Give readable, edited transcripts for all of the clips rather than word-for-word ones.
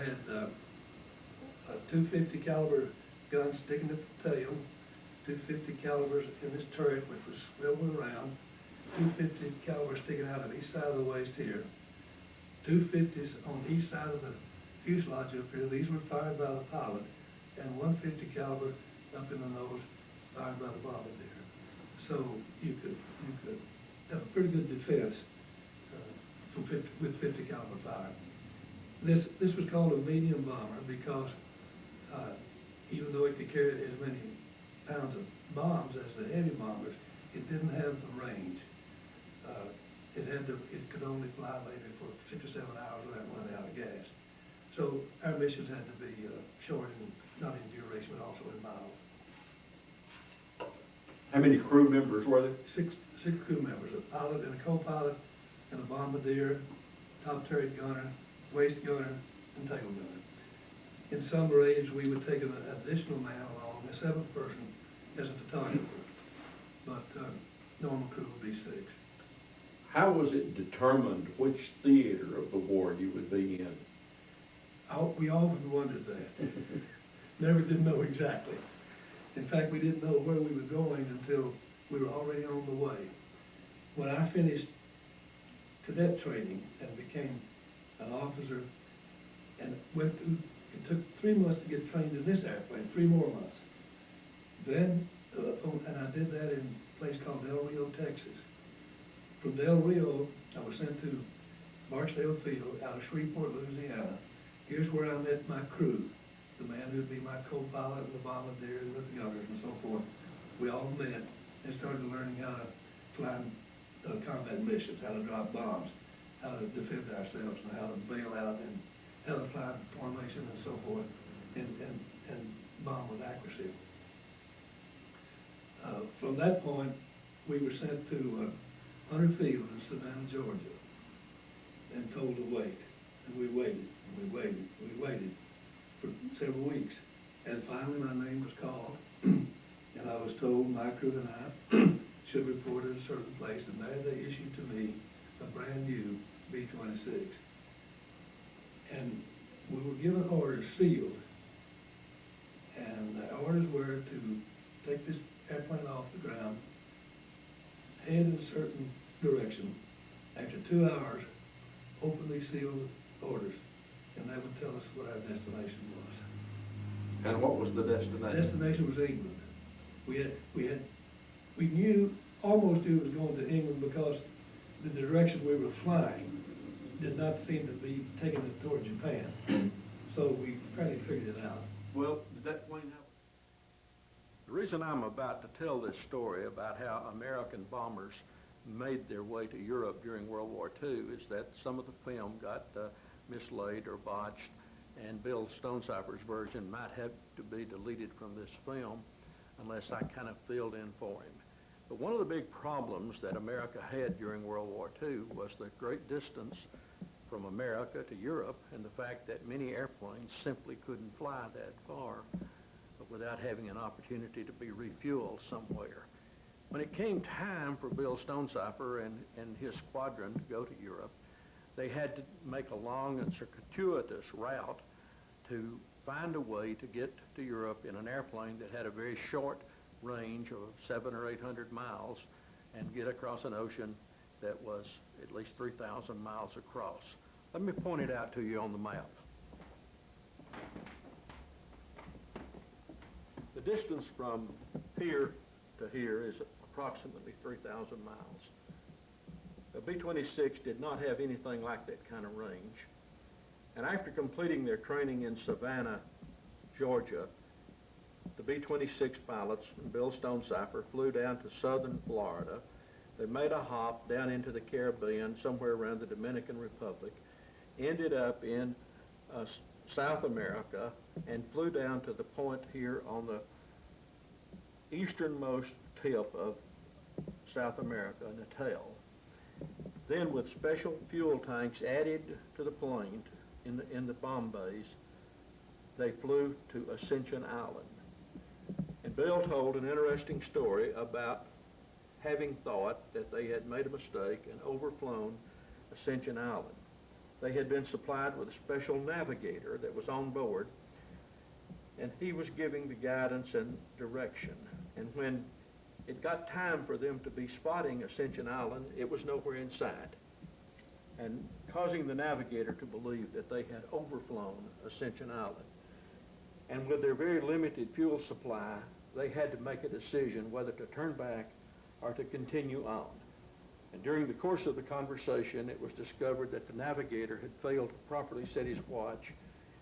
had a 250 caliber gun sticking at the tail, 250 calibers in this turret, which was swiveling around, 250 calibers sticking out of each side of the waist here, 250s on each side of the fuselage up here. These were fired by the pilot, and 150 caliber up in the nose, fired by the bombardier. So you could have a pretty good defense with 50 caliber fire. This was called a medium bomber because even though it could carry as many pounds of bombs as the heavy bombers, it didn't have the range. It could only fly maybe for 6 or 7 hours without running out of gas. So our missions had to be short, and not in duration, but also in miles. How many crew members were there? Six crew members, a pilot and a co-pilot, and a bombardier, top turret gunner, waist gunner, and tail gunner. In some raids, we would take an additional man along, a 7th person, as a photographer, but normal crew would be 6. How was it determined which theater of the war you would be in? We often wondered that. Never did know exactly. In fact, we didn't know where we were going until we were already on the way. When I finished cadet training and became an officer and went through, it took 3 months to get trained in this airplane, 3 more months. Then, and I did that in a place called Del Rio, Texas. From Del Rio, I was sent to Barksdale Field out of Shreveport, Louisiana. Here's where I met my crew, the man who'd be my co-pilot and the bombardier and the gunners and so forth. We all met and started learning how to fly combat missions, how to drop bombs, how to defend ourselves, and how to bail out, and how to fly formation and so forth, and bomb with accuracy. From that point, we were sent to Hunter Field in Savannah, Georgia, and told to wait. And we waited, and we waited, and we waited for several weeks. And finally my name was called, and I was told my crew and I should report at a certain place, and there they issued to me a brand new B-26. And we were given orders sealed, and the orders were to take this airplane off the ground, head in a certain direction. After 2 hours, openly seal the orders, and that would tell us what our destination was. And what was the destination? The destination was England. We knew, almost knew it was going to England because the direction we were flying did not seem to be taking us toward Japan. So we probably figured it out. Well, did that plane have? The reason I'm about to tell this story about how American bombers made their way to Europe during World War II is that some of the film got mislaid or botched, and Bill Stonecipher's version might have to be deleted from this film unless I kind of filled in for him. But one of the big problems that America had during World War II was the great distance from America to Europe, and the fact that many airplanes simply couldn't fly that far without having an opportunity to be refueled somewhere. When it came time for Bill Stonecipher and his squadron to go to Europe, they had to make a long and circuitous route to find a way to get to Europe in an airplane that had a very short range of 700 or 800 miles and get across an ocean that was at least 3,000 miles across. Let me point it out to you on the map. The distance from here to here is approximately 3,000 miles. The B-26 did not have anything like that kind of range. And after completing their training in Savannah, Georgia, the B-26 pilots and Bill Stonecipher flew down to southern Florida. They made a hop down into the Caribbean, somewhere around the Dominican Republic, ended up in South America, and flew down to the point here on the easternmost tip of South America, Natal. Then, with special fuel tanks added to the plane in the bomb bays, they flew to Ascension Island. And Bill told an interesting story about having thought that they had made a mistake and overflown Ascension Island. they had been supplied with a special navigator that was on board, and he was giving the guidance and direction. And when it got time for them to be spotting Ascension Island, it was nowhere in sight, and causing the navigator to believe that they had overflown Ascension Island. And with their very limited fuel supply, they had to make a decision whether to turn back or to continue on. And during the course of the conversation, it was discovered that the navigator had failed to properly set his watch,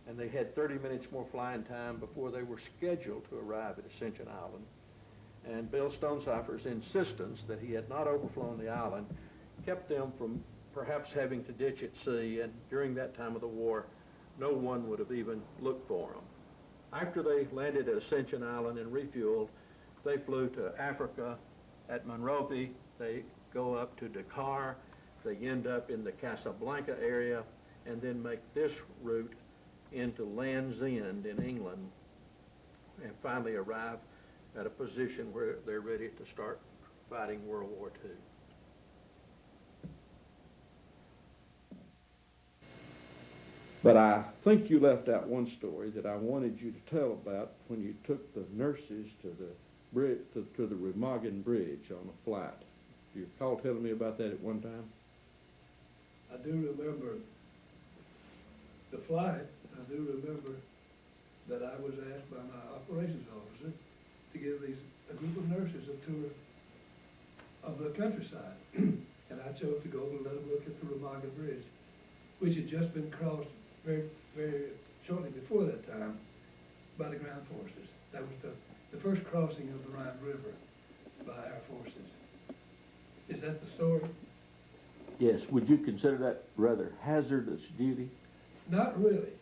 and they had 30 minutes more flying time before they were scheduled to arrive at Ascension Island. And Bill Stonecipher's insistence that he had not overflown the island kept them from perhaps having to ditch at sea, and during that time of the war, no one would have even looked for them. After they landed at Ascension Island and refueled, they flew to Africa. At Monrovia, they go up to Dakar, they end up in the Casablanca area, and then make this route into Land's End in England, and finally arrive at a position where they're ready to start fighting World War II. But I think you left out one story that I wanted you to tell about when you took the nurses to the bridge, to the Remagen Bridge on a flight. Do you recall telling me about that at one time? I do remember the flight. I do remember that I was asked by my operations officer to give a group of nurses a tour of the countryside. And I chose to go and let them look at the Remagen Bridge, which had just been crossed very, very shortly before that time by the ground forces. That was the first crossing of the Rhine River by our forces. Is that the story? Yes. Would you consider that rather hazardous duty? Not really.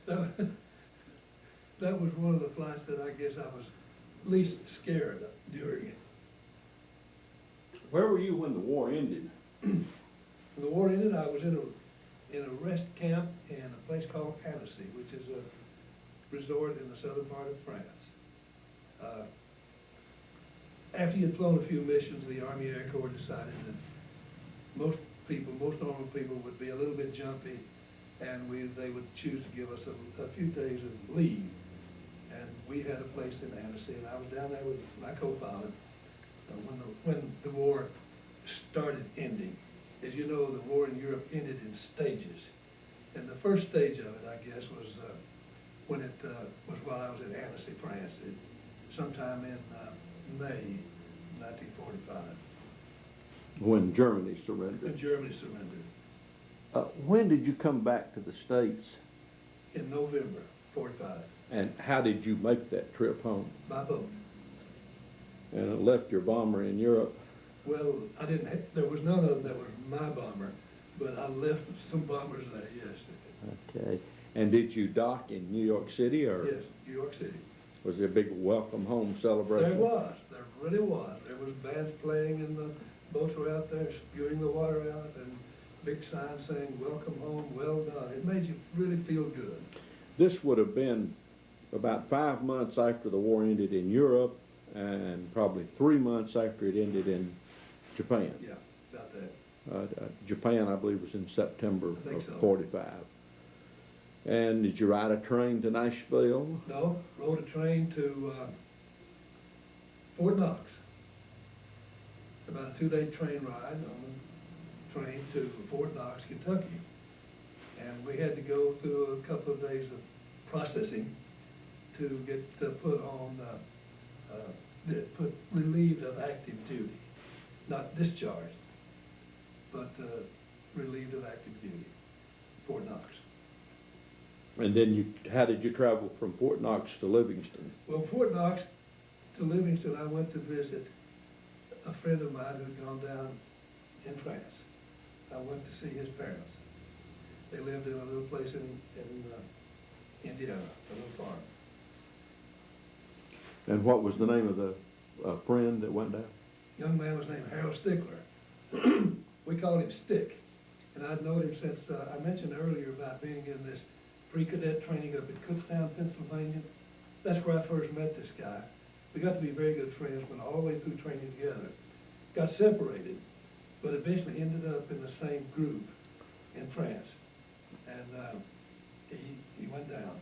That was one of the flights that I guess I was least scared of during it. Where were you when the war ended? When the war ended, I was in a rest camp in a place called Annecy, which is a resort in the southern part of France. After you had flown a few missions, the Army Air Corps decided that most normal people would be a little bit jumpy, and they would choose to give us a few days of leave. And we had a place in Annecy, and I was down there with my co-pilot when the war started ending. As you know, the war in Europe ended in stages. And the first stage of it, I guess, was when it was while I was in Annecy, France, sometime in May 1945. When Germany surrendered? When Germany surrendered. When did you come back to the States? In November 45. And how did you make that trip home? By boat. And it left your bomber in Europe? Well, there was none of them that was my bomber, but I left some bombers there, yes. Okay. And did you dock in New York City, or? Yes, New York City. Was there a big welcome home celebration? There was. There really was. There was bands playing, and the boats were out there spewing the water out, and big signs saying, "Welcome home, well done." It made you really feel good. This would have been about 5 months after the war ended in Europe, and probably 3 months after it ended in Japan. Yeah, about that. Japan, I believe, was in September I think of so. 45. And did you ride a train to Nashville? No, rode a train to Fort Knox. About a 2-day train ride on the train to Fort Knox, Kentucky. And we had to go through a couple of days of processing to get put on, put relieved of active duty. Not discharged, but relieved of active duty, Fort Knox. And then how did you travel from Fort Knox to Livingston? Well, Fort Knox to Livingston, I went to visit a friend of mine who had gone down in France. I went to see his parents. They lived in a little place in Indiana, a little farm. And what was the name of the friend that went down? Young man was named Harold Stickler. We called him Stick. And I'd known him since, I mentioned earlier about being in this pre-cadet training up at Kutztown, Pennsylvania. That's where I first met this guy. We got to be very good friends, went all the way through training together. Got separated, but eventually ended up in the same group in France. And he went down,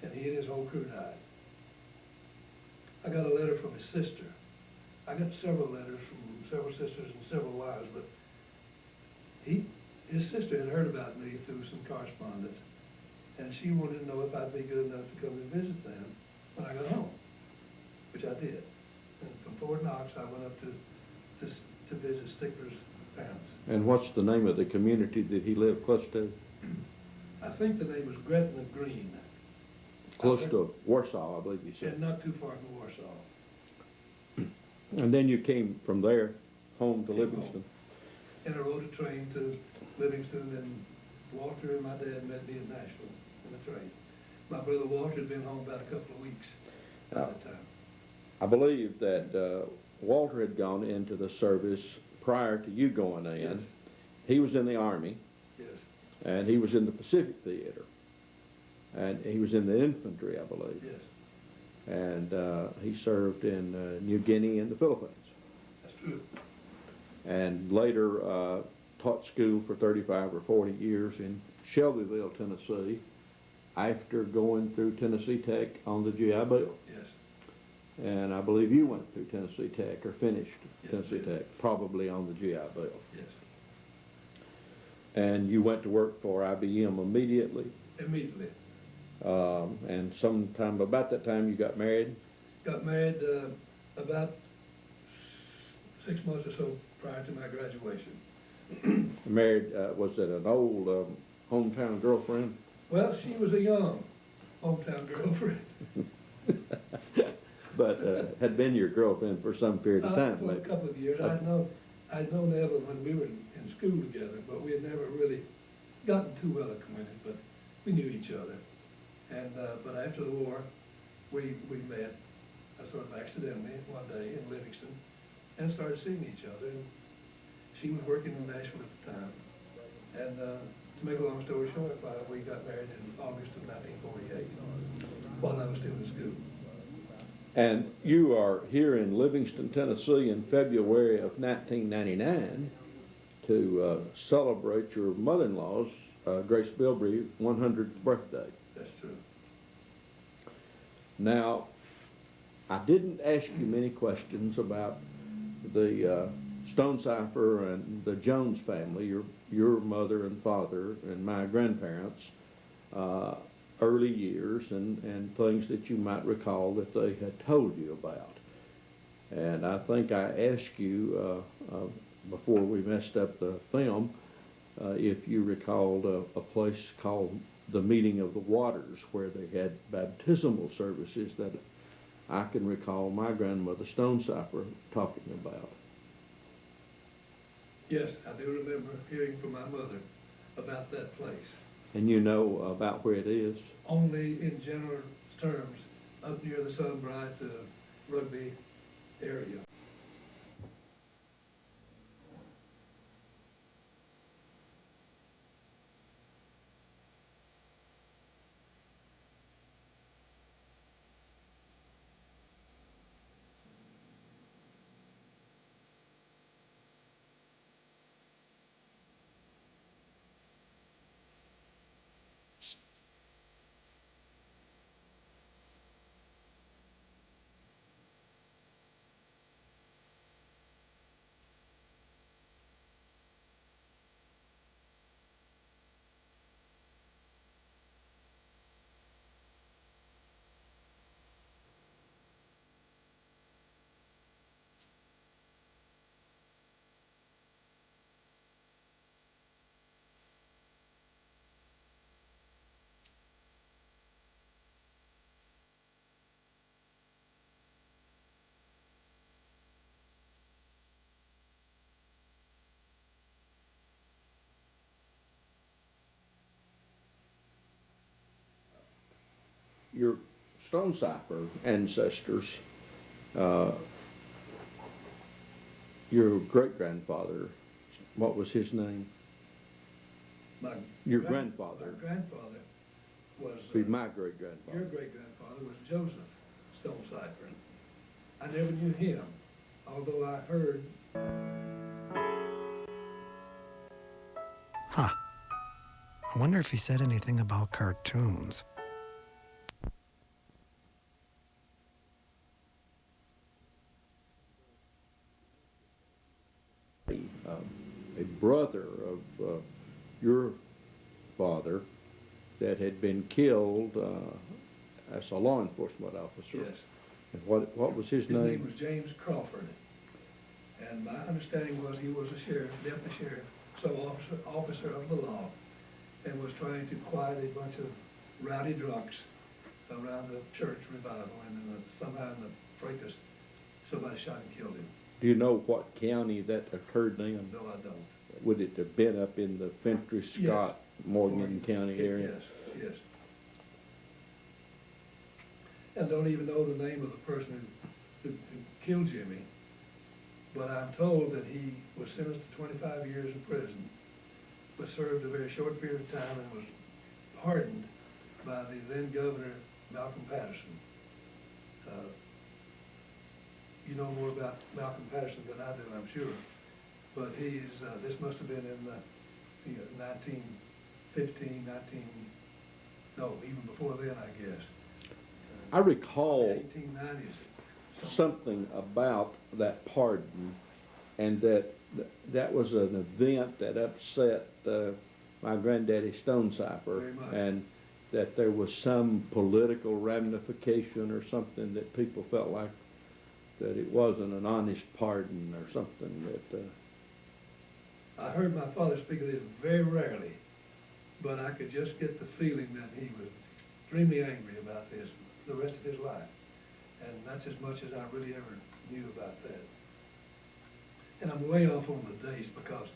and he and his whole crew died. I got a letter from his sister. I got several letters from several sisters and several wives, but his sister had heard about me through some correspondence, and she wanted to know if I'd be good enough to come and visit them when I got home, which I did. And from Fort Knox, I went up to visit Stickler's parents. And what's the name of the community that he lived close to? I think the name was Gretna Green. Close to Warsaw, I believe you said. And not too far from Warsaw. And then you came from there home to Came Livingston. home. And I rode a train to Livingston, and Walter and my dad met me in Nashville in the train. My brother Walter had been home about a couple of weeks at that time. I believe that Walter had gone into the service prior to you going in. Yes. He was in the Army. Yes. And he was in the Pacific Theater. And he was in the infantry, I believe. Yes. And he served in New Guinea and the Philippines. That's true. And later taught school for 35 or 40 years in Shelbyville, Tennessee, after going through Tennessee Tech on the GI Bill. Yes. And I believe you went through Tennessee Tech or finished Yes, Tennessee I did. Tech, probably on the GI Bill. Yes. And you went to work for IBM immediately. Immediately. And sometime about that time you got married. Got married about 6 months or so prior to my graduation. Married, was it an old hometown girlfriend? Well, she was a young hometown girlfriend. But had been your girlfriend for some period of time. For a maybe. couple of years. I'd known Eva when we were in school together, but we had never really gotten too well acquainted, but we knew each other. And but after the war, we met sort of accidentally one day in Livingston and started seeing each other. And she was working in Nashville at the time. And to make a long story short, we got married in August of 1948 while I was still in school. And you are here in Livingston, Tennessee in February of 1999 to celebrate your mother-in-law's, Grace Bilbrey, 100th birthday. That's true. Now, I didn't ask you many questions about the Stonecipher and the Jones family, your mother and father and my grandparents, early years and things that you might recall that they had told you about. And I think I asked you before we messed up the film if you recalled a place called the Meeting of the Waters where they had baptismal services that I can recall my grandmother Stonecipher talking about. Yes, I do remember hearing from my mother about that place. And you know about where it is? Only in general terms, up near the Sunbright Rugby area. Your Stonecipher ancestors, your great-grandfather, what was his name? Your grandfather. My grandfather was... my great-grandfather. Your great-grandfather was Joseph Stonecipher. I never knew him, although I heard... Ha! I wonder if he said anything about cartoons. A brother of your father that had been killed as a law enforcement officer. Yes. And what was his name? His name was James Crawford. And my understanding was he was a sheriff, deputy sheriff, so officer of the law, and was trying to quiet a bunch of rowdy drunks around the church revival, and then somehow in the fracas, somebody shot and killed him. Do you know what county that occurred in? No, I don't. Would it have been up in the Fentress, Scott, Yes. Morgan County area? Yes, yes. And don't even know the name of the person who killed Jimmy, but I'm told that he was sentenced to 25 years in prison, but served a very short period of time and was pardoned by the then governor, Malcolm Patterson. You know more about Malcolm Patterson than I do, I'm sure, but this must have been in the 1915, even before then, I guess. I recall 1890s. something about that pardon, and that was an event that upset my granddaddy Stonecipher, Very much. and that there was some political ramification or something that people felt like that it wasn't an honest pardon or something that. I heard my father speak of this very rarely, but I could just get the feeling that he was extremely angry about this the rest of his life. And that's as much as I really ever knew about that. And I'm way off on the dates because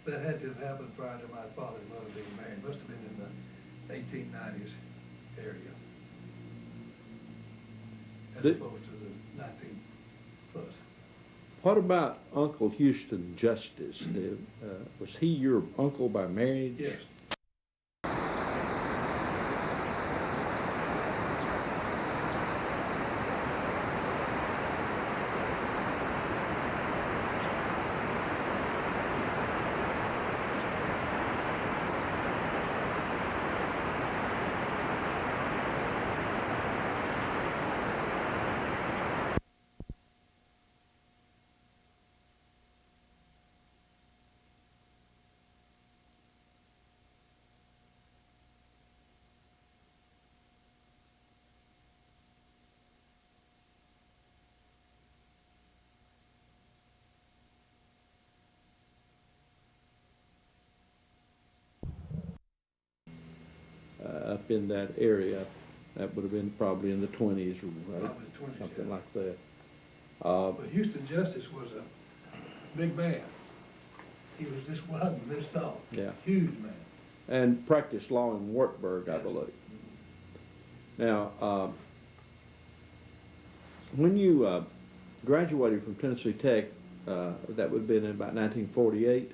that had to have happened prior to my father and mother being married. Must have been in the 1890s area, as opposed to the 19 plus. What about Uncle Houston Justice? Was he your uncle by marriage? Yes. Up in that area, that would have been probably in the 20s, right? Probably 20s, something yeah. like that. But Houston Justice was a big man. He was this wide and this tall. Yeah. Huge man. And practiced law in Wartburg, I Yes. believe. Now, when you graduated from Tennessee Tech, that would have been in about 1948,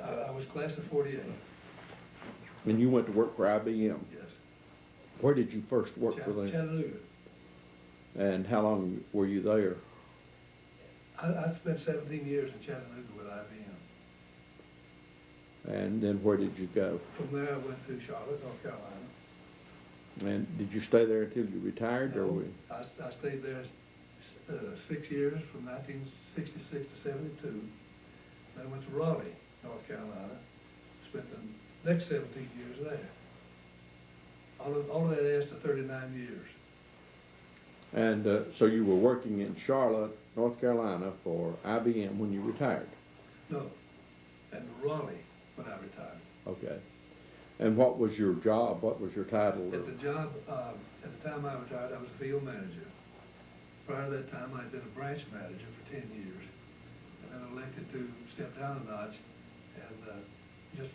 I was class of 48. and you went to work for IBM. Yes. Where did you first work for them? Chattanooga. And how long were you there? I spent 17 years in Chattanooga with IBM. And then where did you go? From there, I went to Charlotte, North Carolina. And did you stay there until you retired, or? No, I stayed there 6 years, from 1966 to 72. Then I went to Raleigh, North Carolina. Spent the next 17 years there. All of that adds to 39 years. And so you were working in Charlotte, North Carolina for IBM when you retired? No, and Raleigh when I retired. Okay. And what was your job? What was your title? At the job, at the time I retired, I was a field manager. Prior to that time, I'd been a branch manager for 10 years, and then elected to step down a notch and just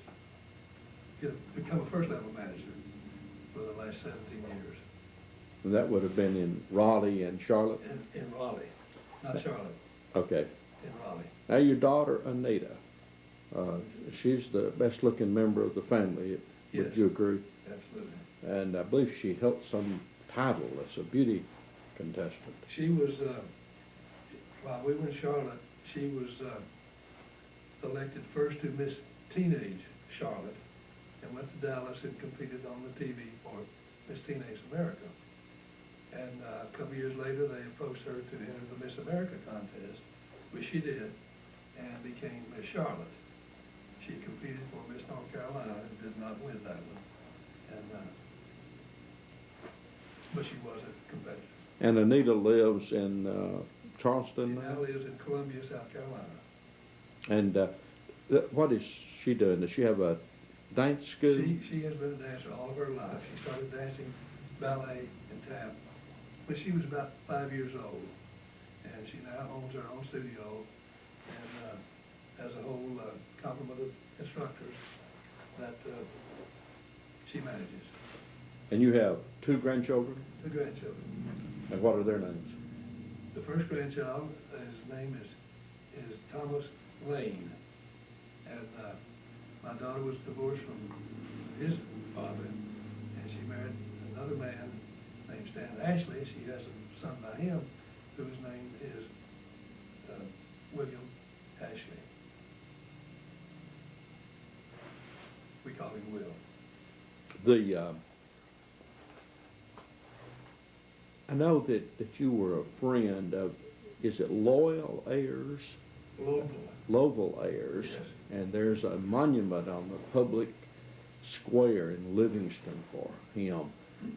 become a first-level manager for the last 17 years. And that would have been in Raleigh and Charlotte? In Raleigh, not Charlotte. Okay. In Raleigh. Now your daughter, Anita, she's the best-looking member of the family. Yes. Would you agree? Absolutely. And I believe she held some title as a beauty contestant. She was, while we were in Charlotte, she was elected first to Miss Teenage Charlotte and went to Dallas and competed on the TV for Miss Teenage America. And a couple years later, they approached her to enter the Miss America contest, which she did, and became Miss Charlotte. She competed for Miss North Carolina and did not win that one. And but she was a competitor. And Anita lives in Charleston She now? now lives in Columbia, South Carolina. And what is she doing? Does she have a dance school? She has been a dancer all of her life. She started dancing ballet and tap when she was about 5 years old. And she now owns her own studio and has a whole complement of instructors that she manages. And you have 2 grandchildren? 2 grandchildren. And what are their names? The first grandchild, his name is Thomas Lane. And my daughter was divorced from his father, and she married another man named Stan Ashley. She has a son by him, whose name is William Ashley. We call him Will. I know that you were a friend of, is it Loyal Ayers? Lovell Ayers. Yes. And there's a monument on the public square in Livingston for him.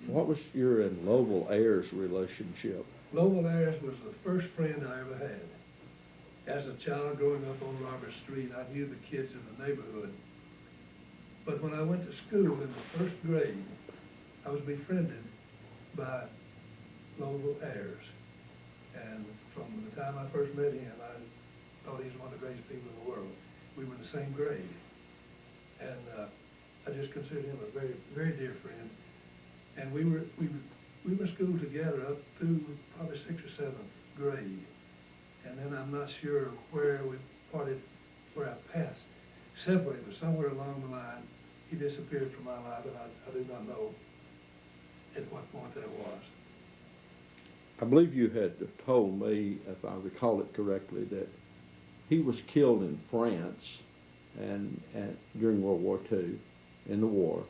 What was your and Lovell Ayers' relationship? Lovell Ayers was the first friend I ever had. As a child growing up on Robert Street, I knew the kids in the neighborhood. But when I went to school in the first grade, I was befriended by Lovell Ayers. And from the time I first met him, I thought he was one of the greatest people in the world. We were in the same grade. And I just considered him a very, very dear friend. And we were in school together up through probably 6th or 7th grade. And then I'm not sure where we parted, where I passed separated, but somewhere along the line, he disappeared from my life, and I do not know at what point that was. I believe you had told me, if I recall it correctly, that he was killed in France and during World War II, in the war.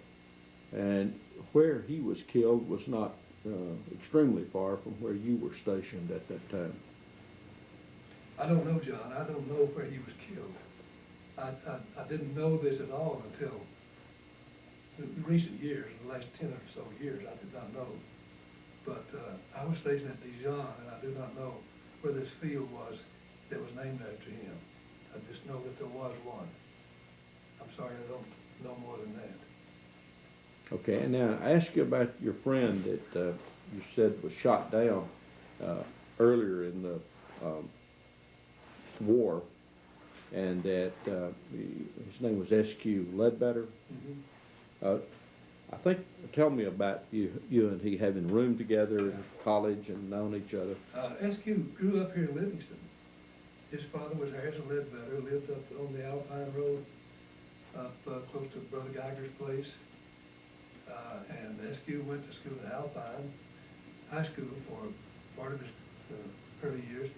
And where he was killed was not extremely far from where you were stationed at that time. I don't know, John. I don't know where he was killed. I didn't know this at all until in recent years, in the last 10 or so years. I did not know. But I was stationed at Dijon, and I do not know where this field was that was named after him. I just know that there was one. I'm sorry, I don't know more than that. Okay, and now I asked you about your friend that you said was shot down earlier in the war, and that his name was S.Q. Ledbetter. Mm-hmm. I think, tell me about you and he having room together in college and known each other. S.Q. grew up here in Livingston. His father was Harrison Ledbetter, who lived up on the Alpine Road, up close to Brother Geiger's place. And S.Q. went to school at Alpine High School for part of his early years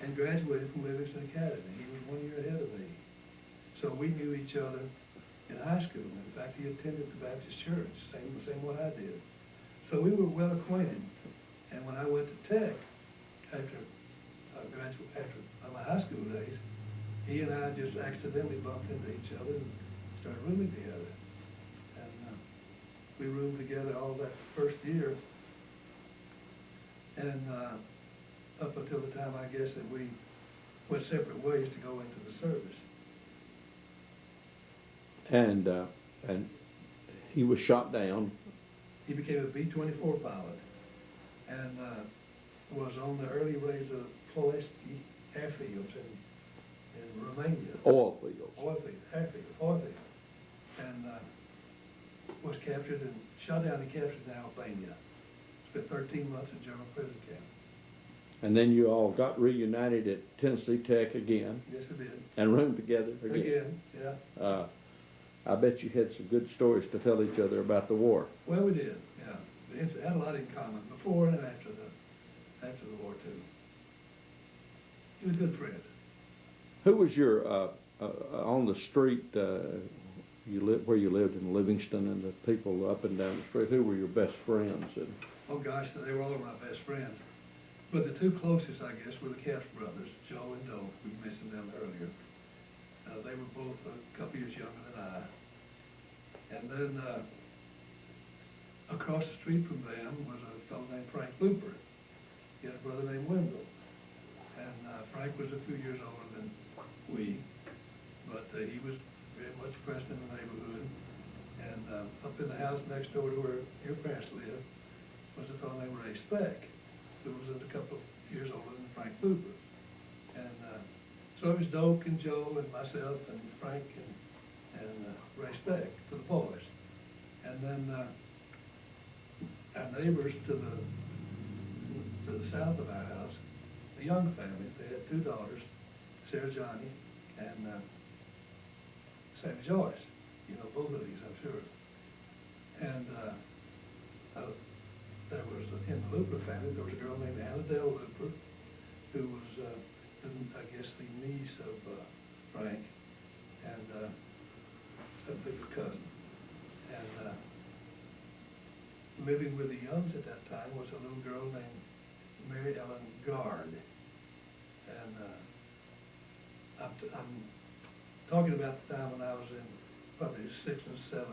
and graduated from Livingston Academy. He was 1 year ahead of me. So we knew each other in high school. In fact, he attended the Baptist church, same what I did. So we were well acquainted. And when I went to Tech, after my high school days, he and I just accidentally bumped into each other and started rooming together. And we roomed together all that first year. And up until the time, I guess, that we went separate ways to go into the service. And he was shot down. He became a B-24 pilot and was on the early rays of Ploiești airfields in Romania. Oil fields. Oil field. And was captured and shot down and captured in Albania. Spent 13 months in German prison camp. And then you all got reunited at Tennessee Tech again. Yes, we did. And roomed together again. Again, yeah. I bet you had some good stories to tell each other about the war. Well, we did, yeah. We had a lot in common before and after the war, too. He was a good friend. Who was your, on the street, where you lived in Livingston, and the people up and down the street? Who were your best friends? And Oh gosh, they were all my best friends. But the two closest, I guess, were the Capps brothers, Joe and Doe. We mentioned them earlier. They were both a couple years younger than I. And then across the street from them was a fellow named Frank Looper. He had a brother named Wendell. And Frank was a few years older than we, but he was very much present in the neighborhood. And up in the house next door to where your parents lived was a fellow named Ray Speck, who was a couple of years older than Frank Looper. And so it was Doak and Joe and myself and Frank and Ray Speck for the boys. And then our neighbors to the south of our house, a young family. They had two daughters, Sarah Johnny and Sammy Joyce. You know both of these, I'm sure. And there was, in the Looper family, there was a girl named Annadelle Looper, who was, I guess, the niece of Frank, and a bigger cousin. And living with the Youngs at that time was a little girl named Mary Ellen Gard. And I'm talking about the time when I was in probably 6 and 7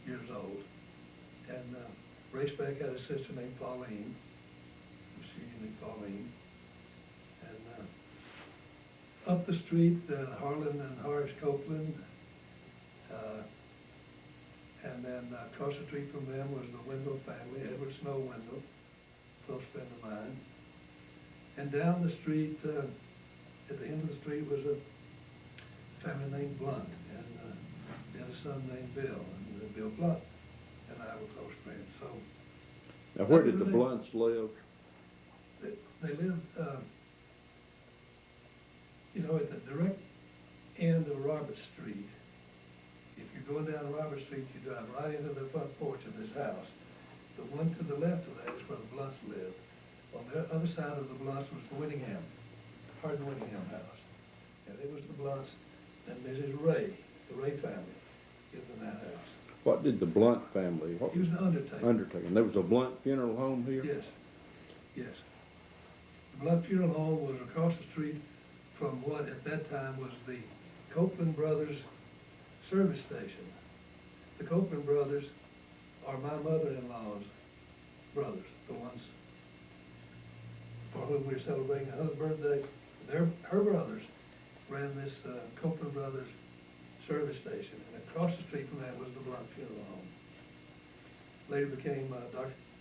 years old. And Ray Speck had a sister named Pauline. She named Pauline. And up the street, Harlan and Horace Copeland. And then across the street from them was the Wendell family, Edward Snow Wendell, close friend of mine. And down the street, at the end of the street, was a family named Blunt, and they had a son named Bill, and Bill Blunt and I were close friends. So now, where did the Blunts live? They lived, you know, at the direct end of Robert Street. If you're going down Robert Street, you drive right into the front porch of this house. The one to the left of that is where the Blunts lived. On the other side of the Blunts was the Winningham, Hardin Winningham house. And it was the Blunts and Mrs. Ray, the Ray family, lived in that house. What did the Blunt family? He was an undertaker. Undertaker. And there was a Blunt funeral home here? Yes, yes. The Blunt Funeral Home was across the street from what at that time was the Copeland Brothers service station. The Copeland brothers are my mother-in-law's brothers, the ones for whom we're celebrating a 100th birthday. Her brothers ran this Copeland Brothers service station, and across the street from that was the Blunt Funeral Home. Later became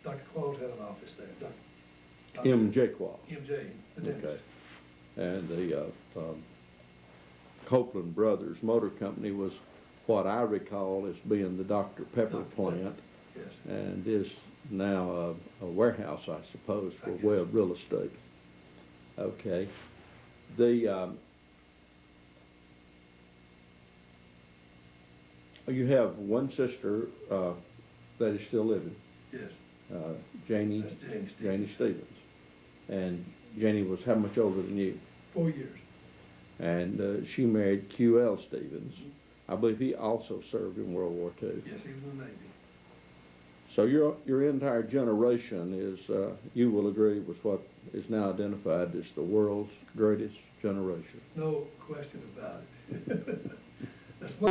Dr. Qualls had an office there. M.J. Qualls. M.J. the dentist. Okay. And the Copeland Brothers Motor Company was what I recall as being the Dr. Pepper plant. Yes. And is now a warehouse, I suppose, for Webb Real Estate. Okay. You have one sister that is still living. Yes. Janie. That's Janie Stevens. Janie Stevens. And Janie was how much older than you? 4 years. And she married Q.L. Stevens. I believe he also served in World War II. Yes, he was in the Navy. So your entire generation is, you will agree, with what is now identified as the world's greatest generation. No question about it. That's what